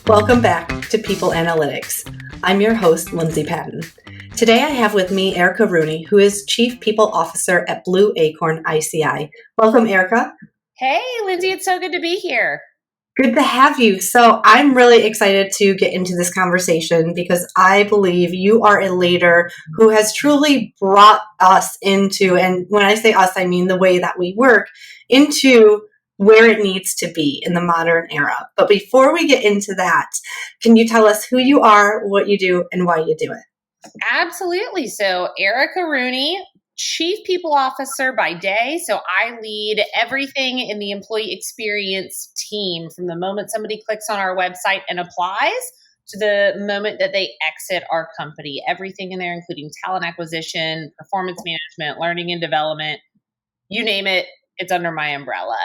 Welcome back to People Analytics. I'm your host, Lindsay Patton. Today I have with me Erica Rooney, who is Chief People Officer at Blue Acorn ICI. Welcome, Erica. Hey, Lindsay, it's so good to be here. Good to have you. So I'm really excited to get into this conversation because I believe you are a leader who has truly brought us into, and when I say us, I mean the way that we work, into where it needs to be in the modern era. But before we get into that, can you tell us who you are, what you do, and why you do it? Absolutely. So Erica Rooney, Chief People Officer by day. So I lead everything in the employee experience team from the moment somebody clicks on our website and applies to the moment that they exit our company. Everything in there, including talent acquisition, performance management, learning and development, you name it, it's under my umbrella.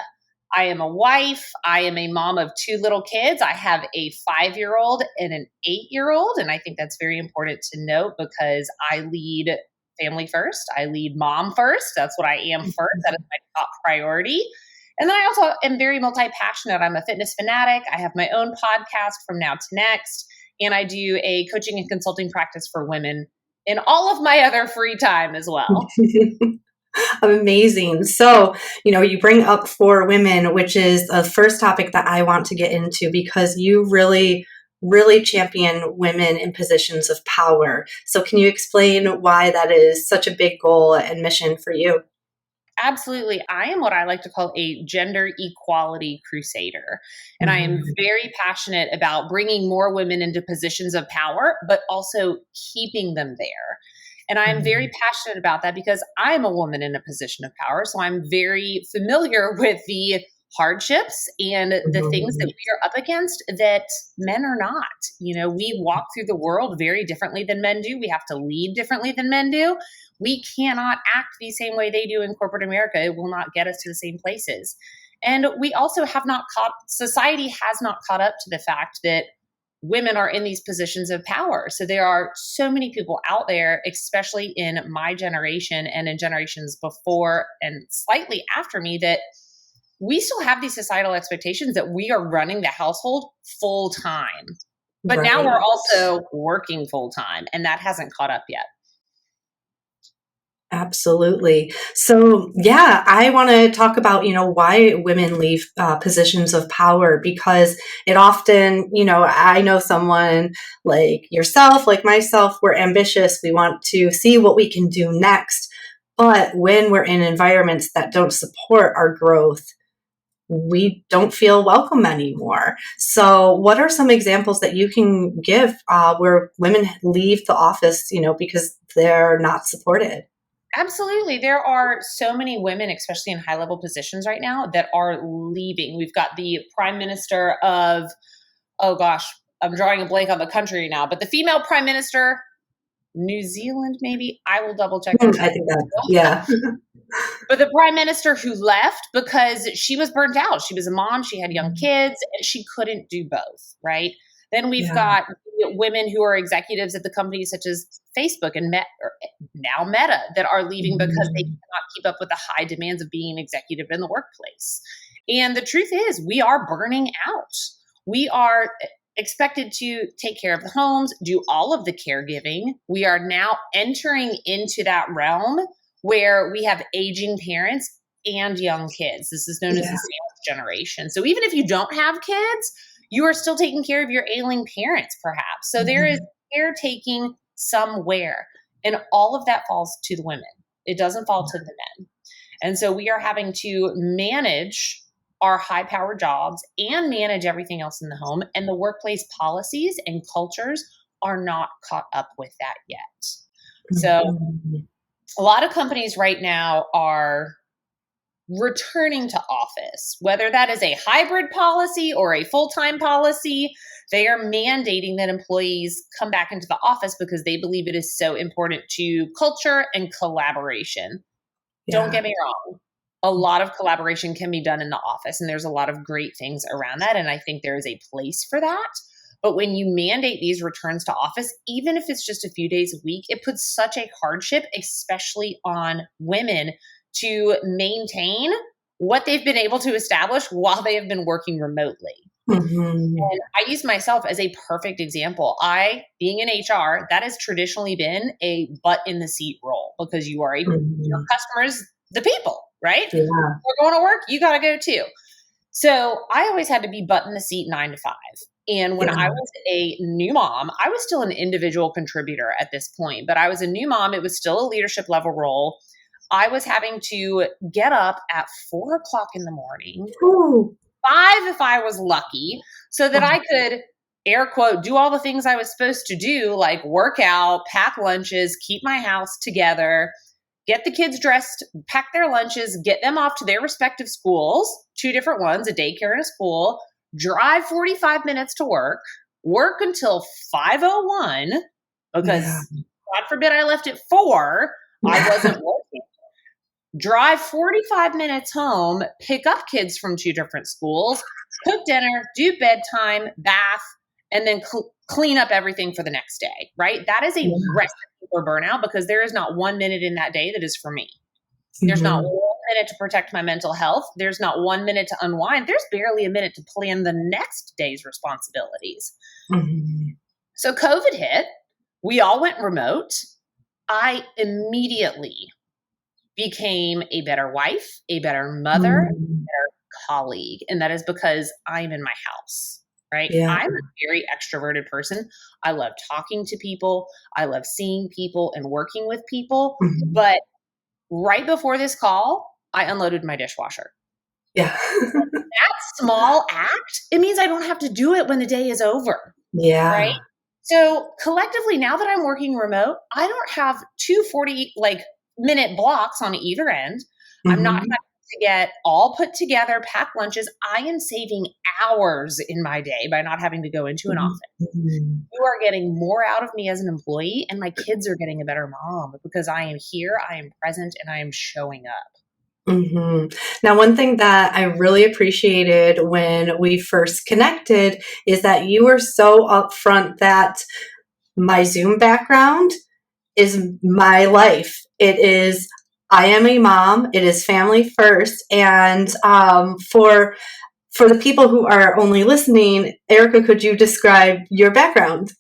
I am a wife. I am a mom of 2 little kids. I have a 5-year-old and an 8-year-old. And I think that's very important to note because I lead family first. I lead mom first. That's what I am first. That is my top priority. And then I also am very multi-passionate. I'm a fitness fanatic. I have my own podcast, From Now to Next, and I do a coaching and consulting practice for women in all of my other free time as well. Amazing. So, you bring up for women, which is the first topic that I want to get into because you really champion women in positions of power. So can you explain why that is such a big goal and mission for you? Absolutely. I am what I like to call a gender equality crusader. And I am very passionate about bringing more women into positions of power, but also keeping them there. And I'm very passionate about that because I'm a woman in a position of power. So I'm very familiar with the hardships and the things that we are up against that men are not. We walk through the world very differently than men do. We have to lead differently than men do. We cannot act the same way they do in corporate America. It will not get us to the same places. And we also society has not caught up to the fact that women are in these positions of power. So there are so many people out there, especially in my generation and in generations before and slightly after me, that we still have these societal expectations that we are running the household full time. But now we're also working full time, and that hasn't caught up yet. Absolutely. So, I want to talk about, why women leave positions of power, because it often, I know someone like yourself, like myself, we're ambitious. We want to see what we can do next. But when we're in environments that don't support our growth, we don't feel welcome anymore. So what are some examples that you can give where women leave the office, because they're not supported? Absolutely. There are so many women, especially in high-level positions right now, that are leaving. We've got the prime minister of, I'm drawing a blank on the country now, but the female prime minister, New Zealand, maybe? I will double check. I think that, yeah. But the prime minister who left because she was burnt out. She was a mom. She had young kids. And she couldn't do both, right? Then we've got women who are executives at the companies such as Facebook and now Meta that are leaving because they cannot keep up with the high demands of being an executive in the workplace. And the truth is, we are burning out. We are expected to take care of the homes, do all of the caregiving. We are now entering into that realm where we have aging parents and young kids. This is known as the sandwich generation. So even if you don't have kids, you are still taking care of your ailing parents, perhaps. So there is caretaking somewhere. And all of that falls to the women. It doesn't fall to the men. And so we are having to manage our high-powered jobs and manage everything else in the home. And the workplace policies and cultures are not caught up with that yet. So a lot of companies right now are returning to office, whether that is a hybrid policy or a full-time policy. They are mandating that employees come back into the office because they believe it is so important to culture and collaboration. Don't get me wrong. A lot of collaboration can be done in the office, and there's a lot of great things around that. And I think there is a place for that. But when you mandate these returns to office, even if it's just a few days a week, it puts such a hardship, especially on women, to maintain what they've been able to establish while they have been working remotely. And I use myself as a perfect example. I, being in HR, that has traditionally been a butt in the seat role because you are your customers, the people, right? Yeah. We're going to work, you got to go too. So I always had to be butt in the seat 9 to 5. And when I was a new mom, I was still an individual contributor at this point, but I was a new mom. It was still a leadership level role. I was having to get up at 4 o'clock in the morning, 5 if I was lucky, so that I could, air quote, do all the things I was supposed to do, like work out, pack lunches, keep my house together, get the kids dressed, pack their lunches, get them off to their respective schools, 2 different ones, a daycare and a school, drive 45 minutes to work until 5:01, because God forbid I left at 4, I wasn't working. Drive 45 minutes home, pick up kids from 2 different schools, cook dinner, do bedtime, bath, and then clean up everything for the next day, right? That is a recipe for burnout because there is not 1 minute in that day that is for me. There's not 1 minute to protect my mental health. There's not 1 minute to unwind. There's barely a minute to plan the next day's responsibilities. So COVID hit. We all went remote. I immediately became a better wife, a better mother, a better colleague. And that is because I'm in my house, right? I'm a very extroverted person. I love talking to people. I love seeing people and working with people. But right before this call, I unloaded my dishwasher. That small act, it means I don't have to do it when the day is over. Right? So collectively, now that I'm working remote, I don't have 2 40-minute blocks on either end. I'm not having to get all put together, pack lunches. I am saving hours in my day by not having to go into an office. You are getting more out of me as an employee, and my kids are getting a better mom because I am here, I am present, and I am showing up. Now, one thing that I really appreciated when we first connected is that you were so upfront that my Zoom background is my life. It is, I am a mom. It is family first. And for the people who are only listening, Erica, could you describe your background?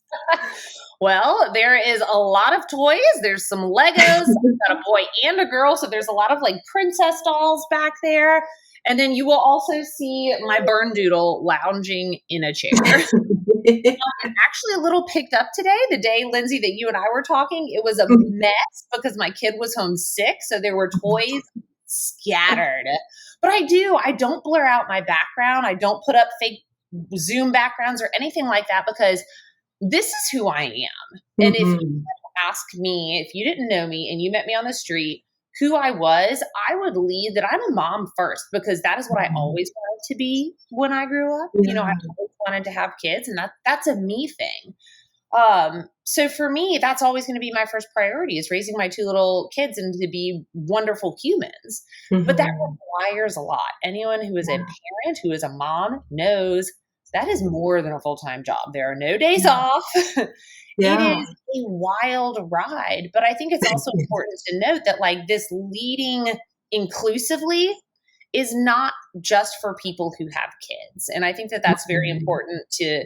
Well, there is a lot of toys. There's some Legos. I've got a boy and a girl. So there's a lot of like princess dolls back there. And then you will also see my burn doodle lounging in a chair. I'm actually a little picked up today. The day, Lindsay, that you and I were talking, it was a mess because my kid was home sick. So there were toys scattered. But I don't blur out my background. I don't put up fake Zoom backgrounds or anything like that because this is who I am. And if you ask me, if you didn't know me and you met me on the street, who I was, I would lead that I'm a mom first because that is what I always wanted to be when I grew up. I always wanted to have kids, and that's a me thing. So for me, that's always going to be my first priority is raising my 2 little kids and to be wonderful humans. But that requires a lot. Anyone who is a parent, who is a mom, knows that is more than a full-time job. There are no days off. It is a wild ride. But I think it's also important to note that like this leading inclusively is not just for people who have kids. And I think that that's very important to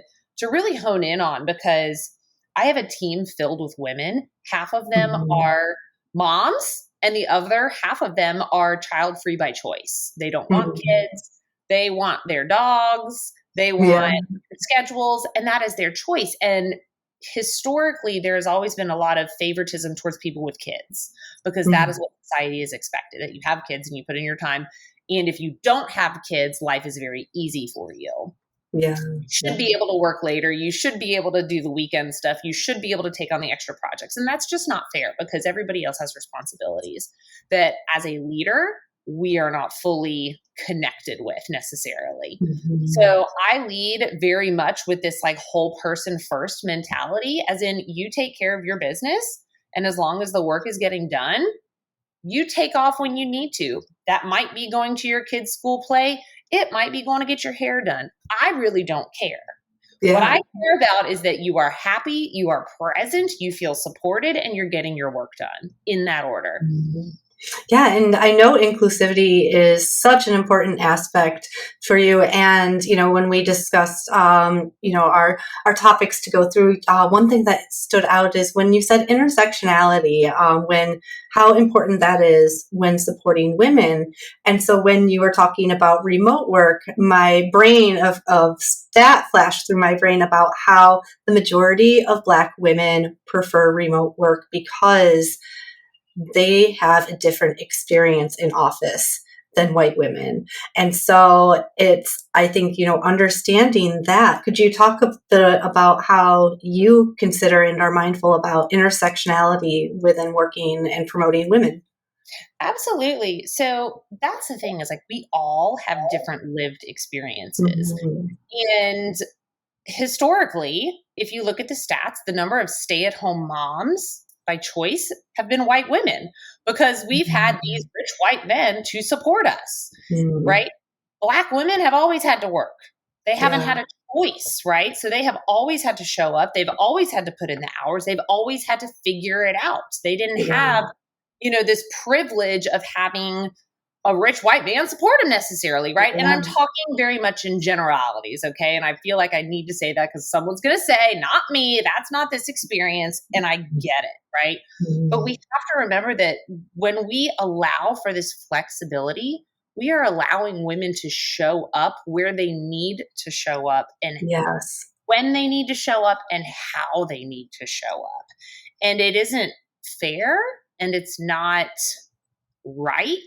really hone in on because I have a team filled with women. Half of them are moms and the other half of them are child-free by choice. They don't want kids. They want their dogs. They want schedules, and that is their choice. And historically, there has always been a lot of favoritism towards people with kids because that is what society is expected, that you have kids and you put in your time. And if you don't have kids, life is very easy for you. You should be able to work later. You should be able to do the weekend stuff. You should be able to take on the extra projects. And that's just not fair because everybody else has responsibilities that as a leader, we are not fully connected with necessarily. So I lead very much with this like whole person first mentality, as in you take care of your business. And as long as the work is getting done, you take off when you need to. That might be going to your kids' school play. It might be going to get your hair done. I really don't care. What I care about is that you are happy, you are present, you feel supported, and you're getting your work done in that order. Yeah, and I know inclusivity is such an important aspect for you. And when we discussed, our topics to go through, one thing that stood out is when you said intersectionality, when how important that is when supporting women. And so when you were talking about remote work, my brain of stat flashed through my brain about how the majority of Black women prefer remote work because they have a different experience in office than white women. And so I think, understanding that, could you talk a bit about how you consider and are mindful about intersectionality within working and promoting women? Absolutely. So that's the thing is like we all have different lived experiences. Mhm. And historically, if you look at the stats, the number of stay at home moms by choice have been white women because we've had these Mhm. rich white men to support us, Mhm. right? Black women have always had to work. They haven't Yeah. had a choice, right? So they have always had to show up. They've always had to put in the hours. They've always had to figure it out. They didn't have, Yeah. this privilege of having a rich white man support him necessarily, right? And I'm Yeah. talking very much in generalities, okay? And I feel like I need to say that because someone's going to say, not me, that's not this experience. And I get it, right? But we Mhm. have to remember that when we allow for this flexibility, we are allowing women to show up where they need to show up and Yes. when they need to show up and how they need to show up. And it isn't fair and it's not right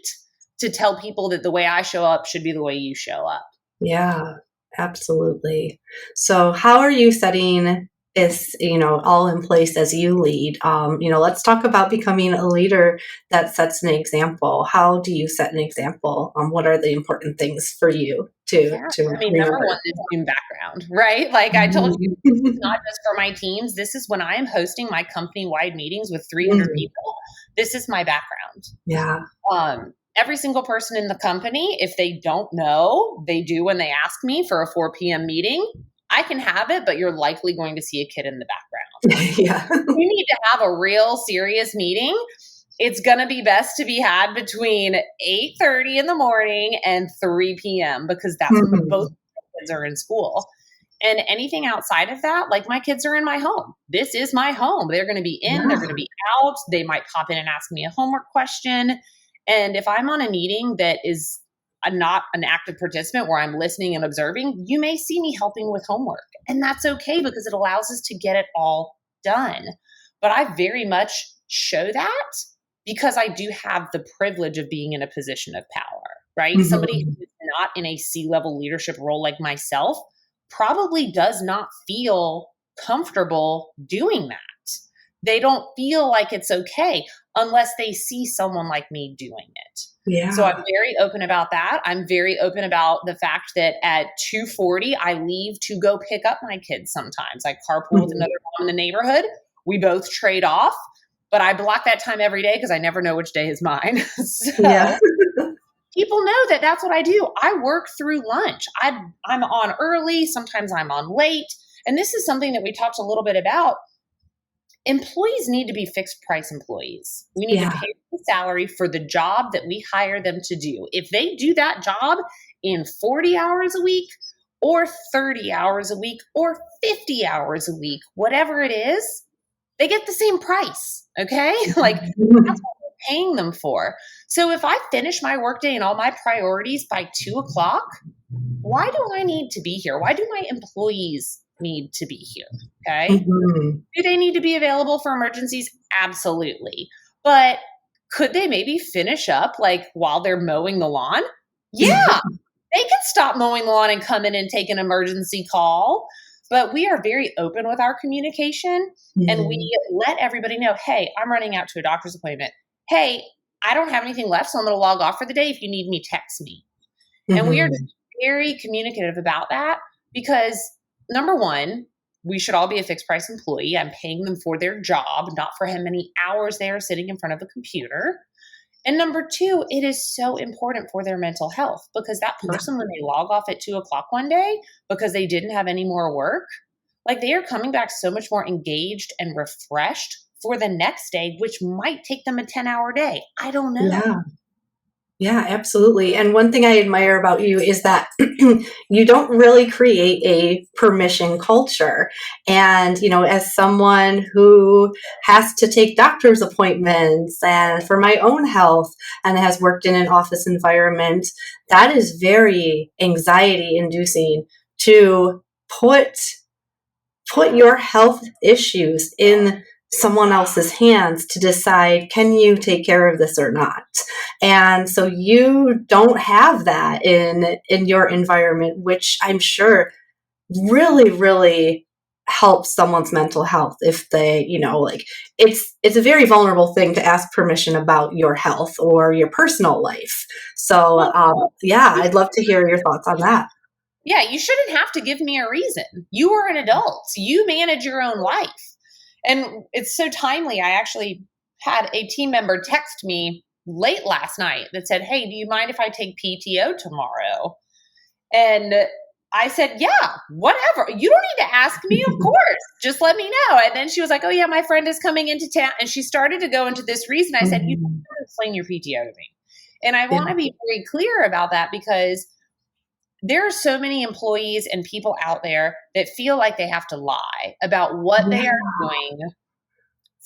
to tell people that the way I show up should be the way you show up. Yeah, absolutely. So how are you setting this, all in place as you lead? Let's talk about becoming a leader that sets an example. How do you set an example? What are the important things for you to Yeah. to I mean, number one remember? is team background, right? Like I told you, Mhm. this is not just for my teams. This is when I am hosting my company wide meetings with 300 Mm, people. This is my background. yeah. Every single person in the company, if they don't know, they do when they ask me for a 4 p.m. meeting. I can have it, but you're likely going to see a kid in the background. Yeah. We need to have a real serious meeting. It's going to be best to be had between 8:30 in the morning and 3 p.m. because that's when both Mhm. kids are in school. And anything outside of that, like my kids are in my home. This is my home. They're going to be in, they're going to Yeah. be out. They might pop in and ask me a homework question. And if I'm on a meeting that is not an active participant where I'm listening and observing, you may see me helping with homework. And that's okay because it allows us to get it all done. But I very much show that because I do have the privilege of being in a position of power, right? Somebody Mhm. who's not in a C-level leadership role like myself probably does not feel comfortable doing that. They don't feel like it's okay unless they see someone like me doing it. So I'm Yeah. very open about that. I'm very open about the fact that at 2:40 I leave to go pick up my kids sometimes. I carpool with Mhm. another mom in the neighborhood. We both trade off, but I block that time every day because I never know which day is mine. Yeah. So people know that that's what I do. I work through lunch. I'm on early, sometimes I'm on late. And this is something that we talked a little bit about. Employees need to be fixed price employees. We need to Yeah. pay the salary for the job that we hire them to do. If they do that job in 40 hours a week or 30 hours a week or 50 hours a week, whatever it is, they get the same price. Okay. Like that's Mhm. what we're paying them for. So if I finish my workday and all my priorities by 2 o'clock, why do I need to be here? Why do my employees need to be here? Okay. Mhm. Do they need to be available for emergencies? Absolutely. But could they maybe finish up like while they're mowing the lawn? Yeah, they can stop mowing the lawn and come in and take an emergency call. But we are very open with our communication and we Mhm. let everybody know, hey, I'm running out to a doctor's appointment. Hey, I don't have anything left, so I'm going to log off for the day. If you need me, text me. And we are just Mhm. very communicative about that because number one, we should all be a fixed price employee. I'm paying them for their job, not for how many hours they are sitting in front of a computer. And number two, it is so important for their mental health because that Yeah. person, when they log off at 2 o'clock one day because they didn't have any more work, like they are coming back so much more engaged and refreshed for the next day, which might take them a 10-hour day. I don't know. Yeah. Yeah, absolutely. And one thing I admire about you is that you don't really create a permission culture. And, as someone who has to take doctor's appointments and for my own health and has worked in an office environment, that is very anxiety inducing to put your health issues in someone else's hands to decide, can you take care of this or not? And so you don't have that in your environment, which I'm sure really, really helps someone's mental health if they, like it's a very vulnerable thing to ask permission about your health or your personal life. So yeah, I'd love to hear your thoughts on that. Yeah, you shouldn't have to give me a reason. You are an adult. You manage your own life. And it's so timely. I actually had a team member text me late last night that said, "Hey, do you mind if I take PTO tomorrow?" And I said, "Yeah, whatever. You don't need to ask me, of course. Just let me know." And then she was like, "Oh yeah, my friend is coming into town." And she started to go into this reason. I said, "You don't have to explain your PTO to me." And I want to be very clear about that, because there are so many employees and people out there that feel like they have to lie about what they are doing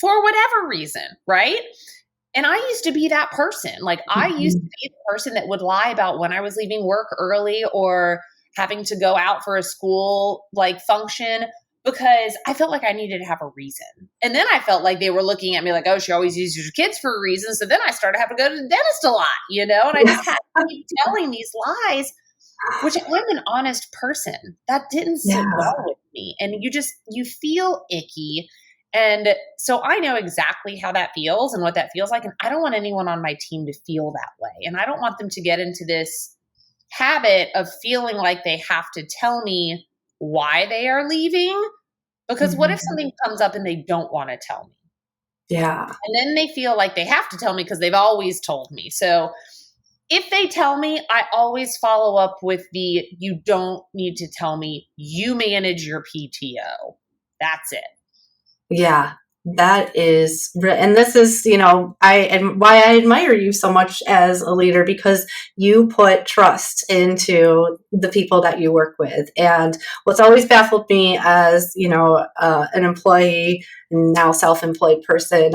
for whatever reason, right? And I used to be that person. Like, I used to be the person that would lie about when I was leaving work early or having to go out for a school function, because I felt like I needed to have a reason. And then I felt like they were looking at me like, "Oh, she always uses her kids for a reason." So then I started having to go to the dentist a lot, and I just had to keep telling these lies, which I'm an honest person. That didn't sit well with me. And you feel icky. And so I know exactly how that feels and what that feels like. And I don't want anyone on my team to feel that way. And I don't want them to get into this habit of feeling like they have to tell me why they are leaving. Because what if something comes up and they don't want to tell me? Yeah. And then they feel like they have to tell me because they've always told me. So if they tell me, I always follow up with you don't need to tell me, you manage your PTO. That's it. Yeah, that is, and this is, and why I admire you so much as a leader, because you put trust into the people that you work with. And what's always baffled me as, an employee, now self-employed person,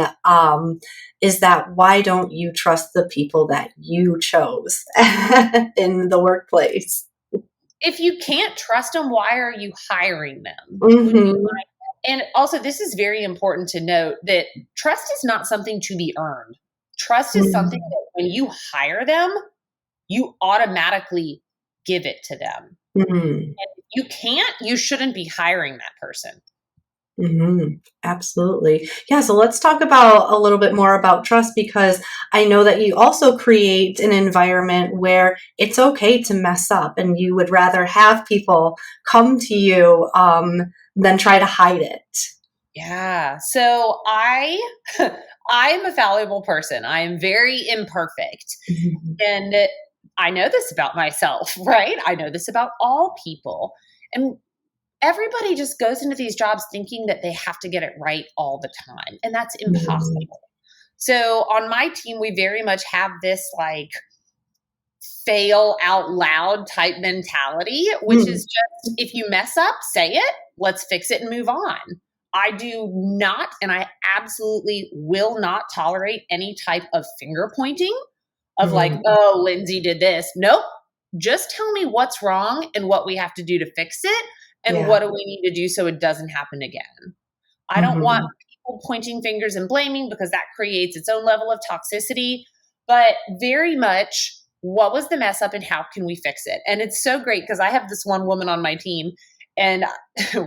is that why don't you trust the people that you chose in the workplace? If you can't trust them, why are you hiring them? Mm-hmm. And also, this is very important to note that trust is not something to be earned. Trust is something that when you hire them, you automatically give it to them. And if you shouldn't be hiring that person. Absolutely. Yeah. So let's talk about a little bit more about trust, because I know that you also create an environment where it's okay to mess up, and you would rather have people come to you than try to hide it. Yeah. So I'm a fallible person. I am very imperfect. And I know this about myself, right? I know this about all people. And everybody just goes into these jobs thinking that they have to get it right all the time. And that's impossible. So on my team, we very much have this fail out loud type mentality, which is just, if you mess up, say it, let's fix it and move on. I do not, and I absolutely will not tolerate any type of finger pointing of "Oh, Lindsay did this." Nope. Just tell me what's wrong and what we have to do to fix it, and what do we need to do so it doesn't happen again. I don't want people pointing fingers and blaming, because that creates its own level of toxicity, but very much, what was the mess up and how can we fix it? And it's so great, because I have this one woman on my team, and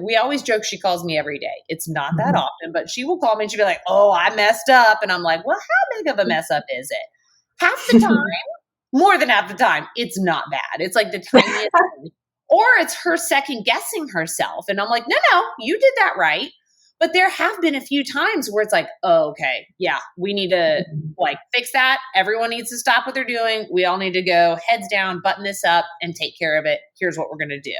we always joke she calls me every day. It's not that often, but she will call me and she'll be like, "Oh, I messed up." And I'm like, "Well, how big of a mess up is it?" Half the time, more than half the time, it's not bad. It's like the tiniest thing. Or it's her second guessing herself. And I'm like, no, you did that right. But there have been a few times where it's like, "Oh, okay, yeah, we need to fix that. Everyone needs to stop what they're doing. We all need to go heads down, button this up, and take care of it. Here's what we're going to do."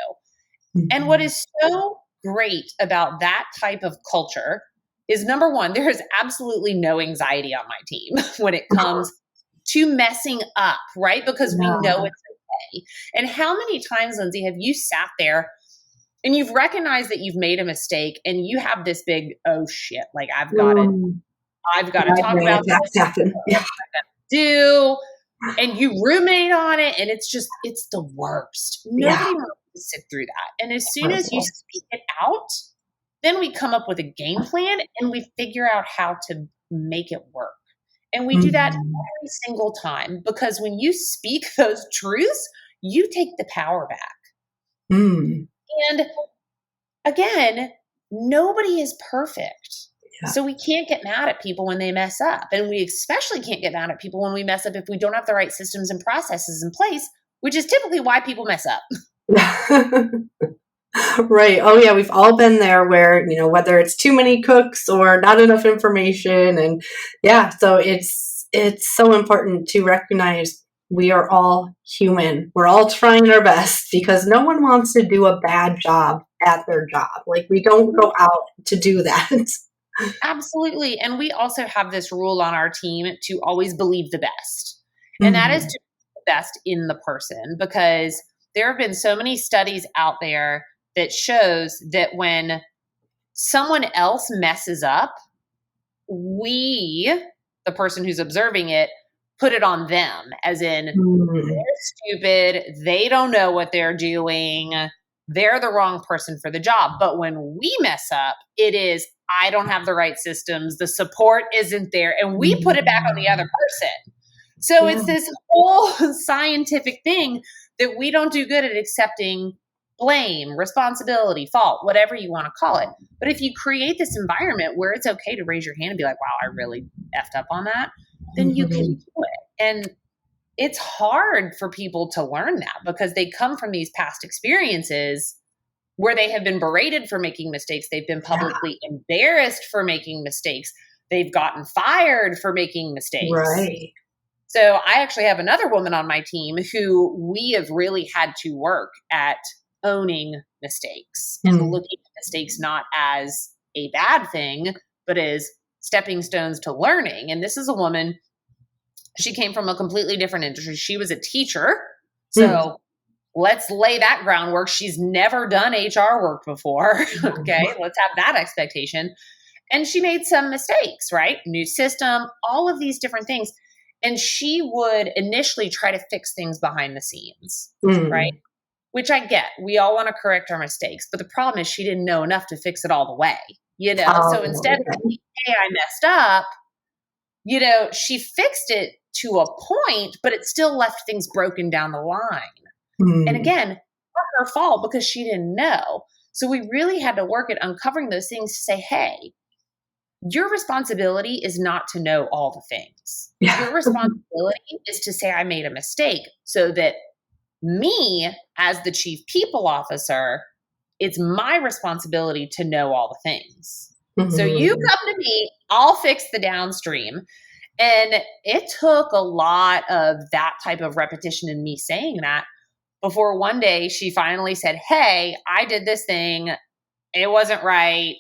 And what is so great about that type of culture is number one, there is absolutely no anxiety on my team when it comes to messing up, right? Because we know it's okay. And how many times, Lindsay, have you sat there and you've recognized that you've made a mistake and you have this big, oh shit, like I've got to talk about this, happen. Yeah. do, and you ruminate on it, and it's the worst. Nobody wants to sit through that. And as soon as you speak it out, then we come up with a game plan and we figure out how to make it work. And we do that every single time, because when you speak those truths, you take the power back. And again, nobody is perfect. Yeah. So we can't get mad at people when they mess up. And we especially can't get mad at people when we mess up if we don't have the right systems and processes in place, which is typically why people mess up. Right. Oh yeah. We've all been there where, whether it's too many cooks or not enough information. And yeah, so it's so important to recognize we are all human. We're all trying our best, because no one wants to do a bad job at their job. Like, we don't go out to do that. Absolutely. And we also have this rule on our team to always believe the best. And that is to be the best in the person, because there have been so many studies out there that shows that when someone else messes up, we, the person who's observing it, put it on them, as in they're stupid, they don't know what they're doing, they're the wrong person for the job. But when we mess up, it is, I don't have the right systems, the support isn't there, and we put it back on the other person. So it's this whole scientific thing that we don't do good at accepting blame, responsibility, fault, whatever you want to call it. But if you create this environment where it's okay to raise your hand and be like, wow, I really effed up on that, then you can do it. And it's hard for people to learn that, because they come from these past experiences where they have been berated for making mistakes. They've been publicly embarrassed for making mistakes. They've gotten fired for making mistakes. Right. So I actually have another woman on my team who we have really had to work at owning mistakes and looking at mistakes not as a bad thing, but as stepping stones to learning. And this is a woman, she came from a completely different industry. She was a teacher. So let's lay that groundwork. She's never done HR work before. Okay, let's have that expectation. And she made some mistakes, right? New system, all of these different things. And she would initially try to fix things behind the scenes, right? Which I get. We all want to correct our mistakes. But the problem is she didn't know enough to fix it all the way, So instead of saying, hey, I messed up, she fixed it to a point, but it still left things broken down the line. And again, not her fault, because she didn't know. So we really had to work at uncovering those things to say, hey, your responsibility is not to know all the things. Your responsibility is to say, I made a mistake, so that me, as the chief people officer, it's my responsibility to know all the things. So you come to me, I'll fix the downstream. And it took a lot of that type of repetition in me saying that before one day she finally said, hey, I did this thing. It wasn't right.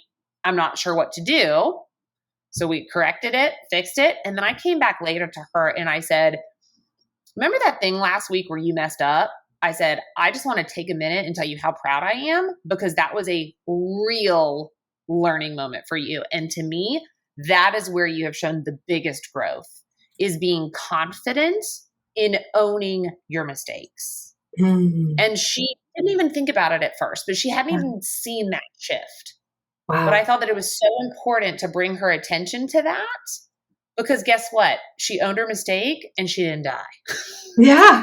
I'm not sure what to do. So we corrected it, fixed it. And then I came back later to her and I said, remember that thing last week where you messed up? I said, I just want to take a minute and tell you how proud I am, because that was a real learning moment for you. And to me, that is where you have shown the biggest growth, is being confident in owning your mistakes. And she didn't even think about it at first, but she hadn't even seen that shift. But I thought that it was so important to bring her attention to that, because guess what? She owned her mistake and she didn't die. Yeah.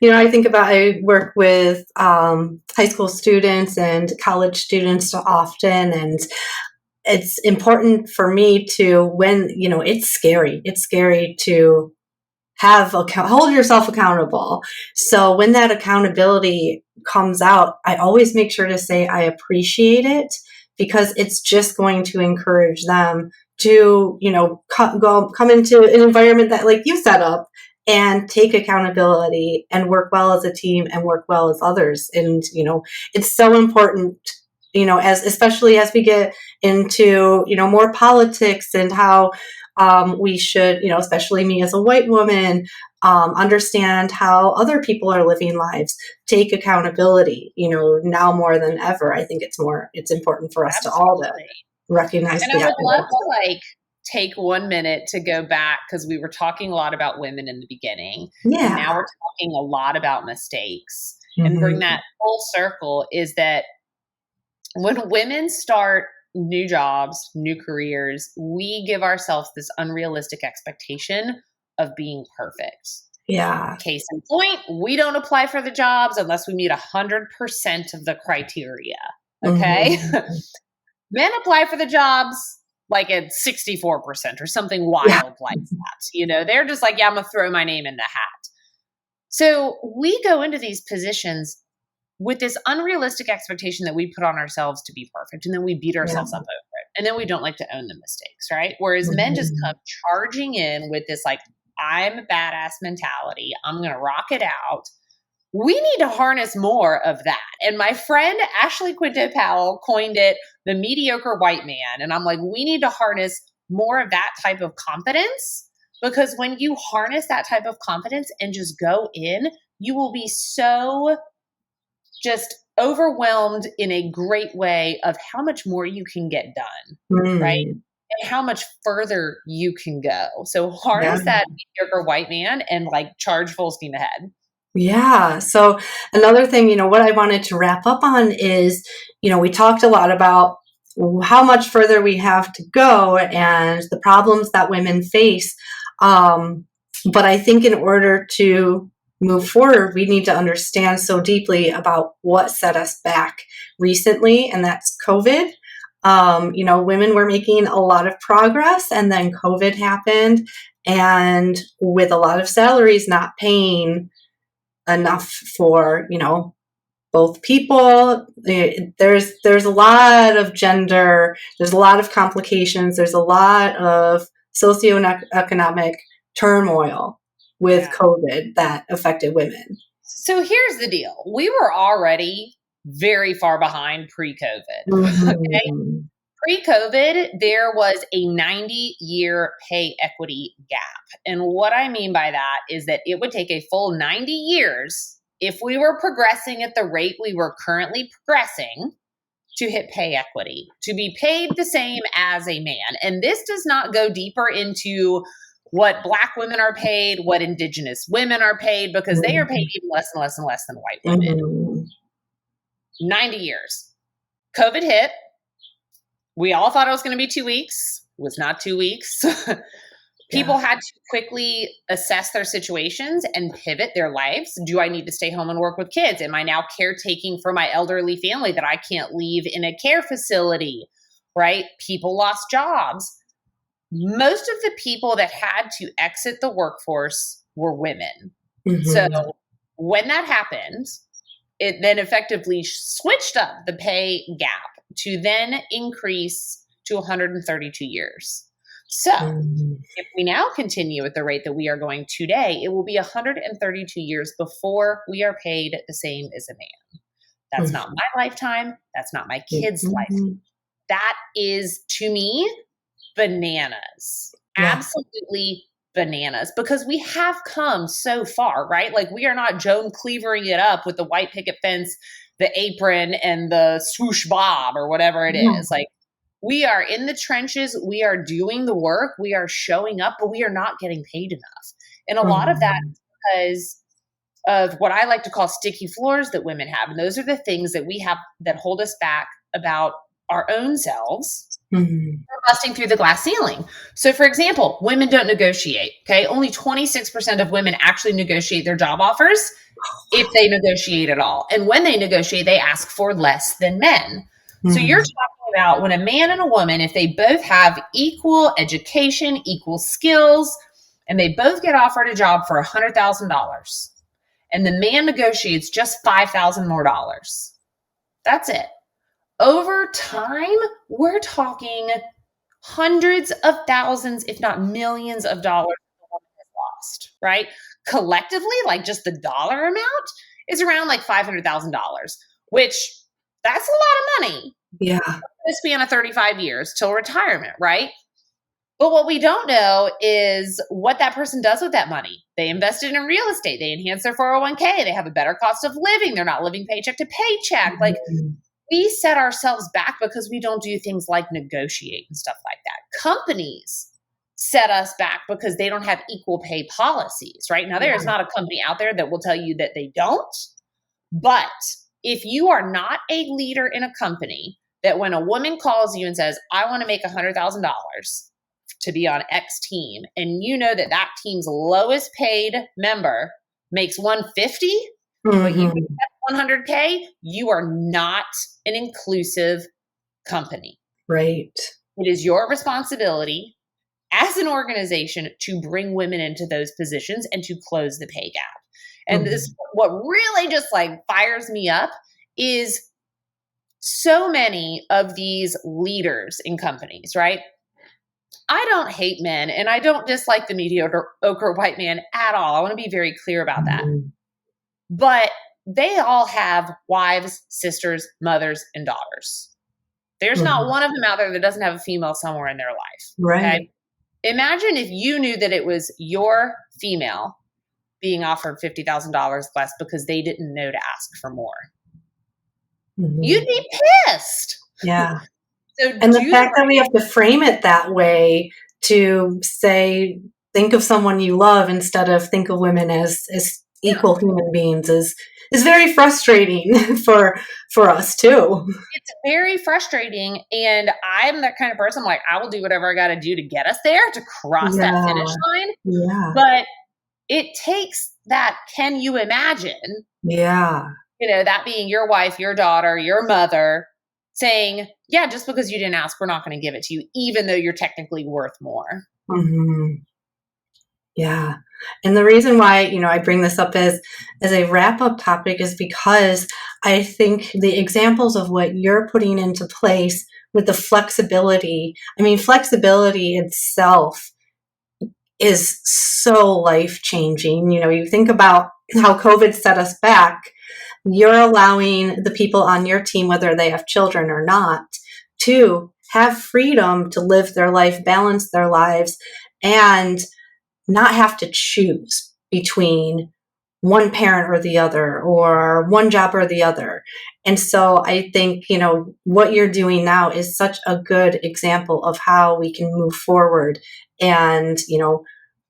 I work with high school students and college students often, and it's important for me to, when, it's scary to hold yourself accountable. So when that accountability comes out, I always make sure to say I appreciate it, because it's just going to encourage them to, come into an environment that, like you set up, and take accountability and work well as a team and work well as others. And, it's so important especially as we get into, more politics and how we should, especially me as a white woman, understand how other people are living lives, take accountability, now more than ever. I think it's important for us to all to recognize and I that. would love to take 1 minute to go back, because we were talking a lot about women in the beginning. Yeah. And now we're talking a lot about mistakes, and bring that full circle is that when women start new jobs, new careers, we give ourselves this unrealistic expectation of being perfect. Yeah. Case in point, we don't apply for the jobs unless we meet 100% of the criteria. Okay. Men apply for the jobs like at 64% or something wild like that. They're just like, yeah, I'm going to throw my name in the hat. So we go into these positions with this unrealistic expectation that we put on ourselves to be perfect. And then we beat ourselves up over it. And then we don't like to own the mistakes, right? Whereas men just come charging in with this, I'm a badass mentality. I'm going to rock it out. We need to harness more of that. And my friend Ashley Quinto Powell coined it the mediocre white man. And I'm like, we need to harness more of that type of confidence, because when you harness that type of confidence and just go in, you will be so just overwhelmed in a great way of how much more you can get done, right? And how much further you can go. So harness that mediocre white man and charge full steam ahead. Yeah. So another thing, what I wanted to wrap up on is, we talked a lot about how much further we have to go and the problems that women face. But I think in order to move forward, we need to understand so deeply about what set us back recently, and that's COVID. Women were making a lot of progress, and then COVID happened, and with a lot of salaries not paying enough for, both people, there's a lot of gender, there's a lot of complications, there's a lot of socioeconomic turmoil with COVID that affected women. So here's the deal. We were already very far behind pre-COVID. Okay? Pre-COVID, there was a 90-year pay equity gap. And what I mean by that is that it would take a full 90 years, if we were progressing at the rate we were currently progressing, to hit pay equity, to be paid the same as a man. And this does not go deeper into what Black women are paid, what Indigenous women are paid, because they are paid even less and less and less than white women. 90 years. COVID hit. We all thought it was going to be 2 weeks. It was not 2 weeks. People had to quickly assess their situations and pivot their lives. Do I need to stay home and work with kids? Am I now caretaking for my elderly family that I can't leave in a care facility, right? People lost jobs. Most of the people that had to exit the workforce were women. So when that happened, it then effectively switched up the pay gap to then increase to 132 years. So if we now continue at the rate that we are going today, it will be 132 years before we are paid the same as a man. That's not my lifetime. That's not my kids' lifetime. That is, to me, bananas. Absolutely bananas, because we have come so far, right? We are not Joan Cleavering it up with the white picket fence, the apron, and the swoosh bob or whatever it is. We are in the trenches. We are doing the work. We are showing up, but we are not getting paid enough. And a lot of that is because of what I like to call sticky floors that women have. And those are the things that we have that hold us back about our own selves. We're busting through the glass ceiling. So, for example, women don't negotiate. Okay. Only 26% of women actually negotiate their job offers, if they negotiate at all. And when they negotiate, they ask for less than men. So you're talking about when a man and a woman, if they both have equal education, equal skills, and they both get offered a job for $100,000, and the man negotiates just $5,000 more dollars. That's it. Over time, we're talking hundreds of thousands, if not millions of dollars the woman has lost, right? Collectively, just the dollar amount is around $500,000, which That's a lot of money. Yeah. This span of 35 years till retirement, right? But what we don't know is what that person does with that money. They invested in real estate. They enhance their 401k. They have a better cost of living. They're not living paycheck to paycheck. Like, we set ourselves back because we don't do things like negotiate and stuff like that. Companies set us back because they don't have equal pay policies, right? Now, there is not a company out there that will tell you that they don't. But if you are not a leader in a company, that when a woman calls you and says, I want to make $100,000 to be on X team, and you know that that team's lowest paid member makes 150, but you make 100K, you are not an inclusive company. Right. It is your responsibility as an organization to bring women into those positions and to close the pay gap. And this, what really just like fires me up is so many of these leaders in companies, right? I don't hate men and I don't dislike the mediocre white man at all. I want to be very clear about that. But they all have wives, sisters, mothers, and daughters. There's not one of them out there that doesn't have a female somewhere in their life. Right. Okay? Imagine if you knew that it was your female being offered $50,000 less because they didn't know to ask for more. You'd be pissed. Yeah. So and the fact that we have to frame it that way to say, think of someone you love instead of think of women as equal human beings is very frustrating for us too. It's very frustrating. And I'm that kind of person, like, I will do whatever I got to do to get us there, to cross that finish line. Yeah. But it takes that, can you imagine? Yeah. You know, that being your wife, your daughter, your mother saying, yeah, just because you didn't ask, we're not going to give it to you, even though you're technically worth more. Yeah. And the reason why, you know, I bring this up as a wrap-up topic is because I think the examples of what you're putting into place with the flexibility, I mean, flexibility itself is so life-changing. You know, you think about how COVID set us back. You're allowing the people on your team, whether they have children or not, to have freedom to live their life, balance their lives, and not have to choose between one parent or the other, or one job or the other. And so I think, you know, what you're doing now is such a good example of how we can move forward and, you know,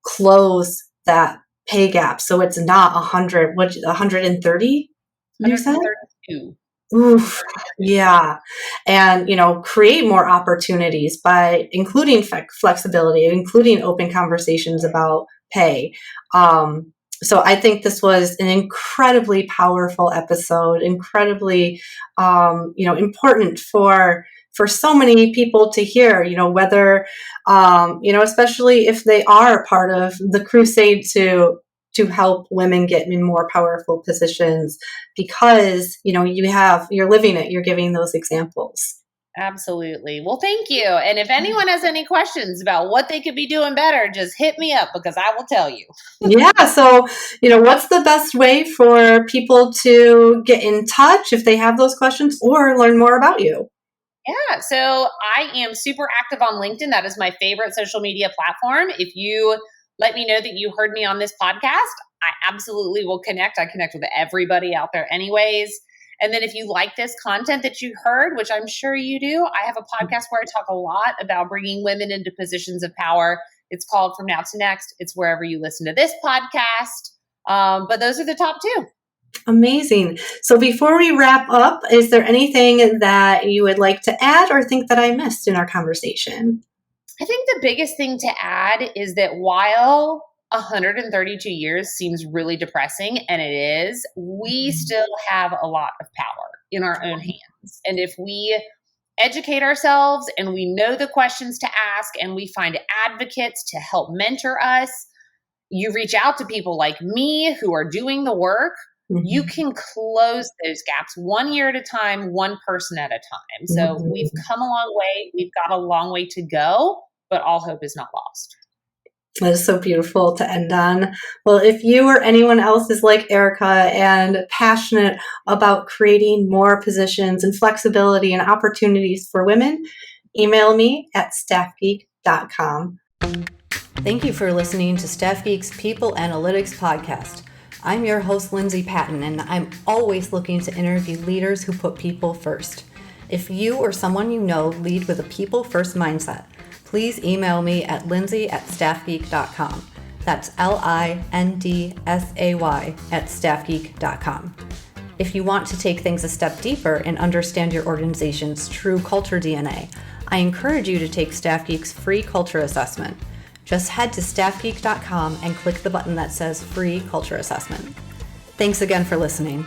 close that pay gap. So it's not 130? You said? 132. Oof, yeah. And, you know, create more opportunities by including flexibility, including open conversations about pay. So I think this was an incredibly powerful episode, incredibly, you know, important for so many people to hear, you know, whether, you know, especially if they are part of the crusade to help women get in more powerful positions, because, you know, you're living it, you're giving those examples. Absolutely. Well, thank you. And if anyone has any questions about what they could be doing better, just hit me up because I will tell you. Yeah. So, you know, what's the best way for people to get in touch if they have those questions or learn more about you? Yeah. So I am super active on LinkedIn. That is my favorite social media platform. If you let me know that you heard me on this podcast, I absolutely will connect. I connect with everybody out there anyways. And then if you like this content that you heard, which I'm sure you do, I have a podcast where I talk a lot about bringing women into positions of power. It's called From Now to Next. It's wherever you listen to this podcast. But those are the top two. Amazing. So before we wrap up, is there anything that you would like to add or think that I missed in our conversation? I think the biggest thing to add is that while 132 years seems really depressing, and it is, we still have a lot of power in our own hands. And if we educate ourselves and we know the questions to ask and we find advocates to help mentor us, you reach out to people like me who are doing the work, you can close those gaps 1 year at a time, one person at a time. So we've come a long way. We've got a long way to go, but all hope is not lost. That is so beautiful to end on. Well, if you or anyone else is like Erica and passionate about creating more positions and flexibility and opportunities for women, email me at staffgeek.com. Thank you for listening to Staff Geek's People Analytics Podcast. I'm your host, Lindsay Patton, and I'm always looking to interview leaders who put people first. If you or someone you know lead with a people-first mindset, please email me at lindsay@staffgeek.com. That's LINDSAY @staffgeek.com. If you want to take things a step deeper and understand your organization's true culture DNA, I encourage you to take Staff Geek's free culture assessment. Just head to staffgeek.com and click the button that says Free Culture Assessment. Thanks again for listening.